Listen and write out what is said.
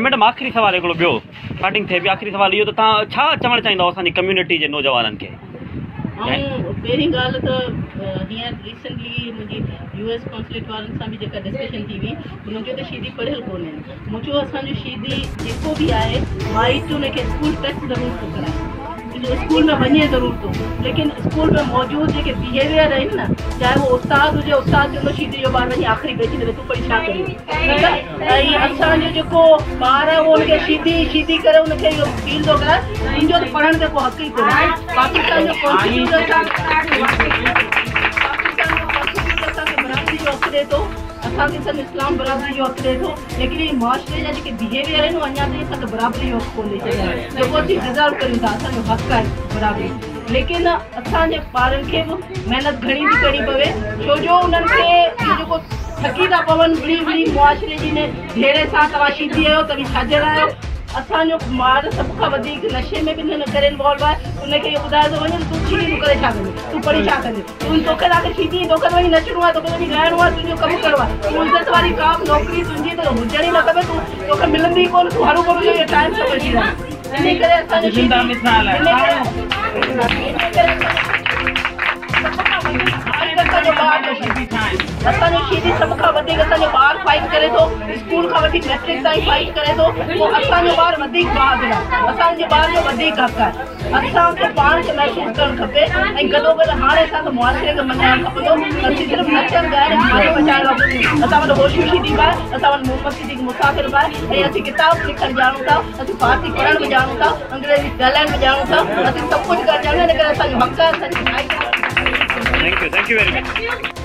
Madam आख़िरी सवाल हिकिड़ो ॿियो स्टार्टिंग थिए बि आख़िरी सवाल इहो त तव्हां छा चवणु चाहींदव असांजी कम्यूनिटी जे नौजवाननि खे? पहिरीं ॻाल्हि त हींअर रिसेंटली मुंहिंजी US कॉन्सुलेट वारनि सां बि जेका डिस्कशन थी हुई मुंहिंजो त शीदी पढ़ियल कोन्हे मुंहिंजो असांजो शीदी जेको बि आहे माइट हुनखे स्कूल टेस्ट ज़रूरु थो कराए स्कूल में वञे ज़रूर थो लेकिन स्कूल में मौजूदु जेके बिहेवियर आहिनि न चाहे वो उस्ताद हुजे उस्ताद चवंदो शीदी जो ॿारु वञी आख़िरी बेची दे तूं पढ़ी छा करी ऐं असांजो जेको ॿारु आहे उहो हुनखे शीदी करे हुनखे इहो फील थो कराए मुंहिंजो त पढ़ण ते को हक़ ई कोन्हे पाकिस्तान जो कॉन्स्टिट्यूशन असांखे बराबरी जो हक़ ॾिए थो असांखे सभु इस्लाम बराबरी जो हक़ ॾिए थो लेकिन हीअ मुआशरे जा जेके बिहेवियर आहिनि अञा ताईं असांखे बराबरी जो हक़ कोन ॾेई सघिया जेको असीं डिज़र्व कयूं था असांजो हक़ आहे बराबरी लेकिन असांजे ॿारनि खे बि महिनत घणी थी करणी पवे छो जो उन्हनि खे जेको थकी था पवनि ॿिड़ी मुआशरे जी ने धेरे सां तव्हां शीदी आहियो तव्हां छाजल आहियो असांजो ॿार सभ खां वधीक नशे में बि हिन करे इन्वॉल्व आहे उनखे इहो ॿुधाए थो वञे तूं शीदी तूं करे छा कंदे तूं पढ़ी छा कंदे तोखे तव्हांखे शीदी तोखे वञी नचणो आहे तोखे वञी ॻाइणो आहे तुंहिंजो कमु करिणो आहे तूं इज़त वारी का बि नौकिरी तुंहिंजी त हुजणी न खपे तोखे मिलंदी कोन तूं हरू भरू इहो टाइम सां बची रह इन करे असांजो शीदी सभ खां वधीक असांजो ॿारु फाइट करे थो स्कूल खां वठी मैट्रिक ताईं फाइट करे थो पोइ असांजो ॿारु वधीक बहादुर आहे असांजे ॿार जो वधीक हक़ आहे असांखे पाण खे महसूसु करणु खपे ऐं गॾोगॾु हाणे असांखे मुआशरे खे मञाइणु खपंदो असीं सिर्फ़ु नचण ॻाइण खाधो पचाइण खपे असां वटि होशियूं शीदी पाए असां वटि मोहम्मद सिद्दीक़ मुसाफ़िर पाए ऐं असीं किताब लिखणु ॼाणूं था असीं फारसी पढ़णु बि ॼाणूं था अंग्रेजी ॻाल्हाइणु बि ॼाणूं था असीं सभु कुझु करणु ॼाणूं इन करे असांजो हक़ आहे असांजी थैंक यू वेरी मच।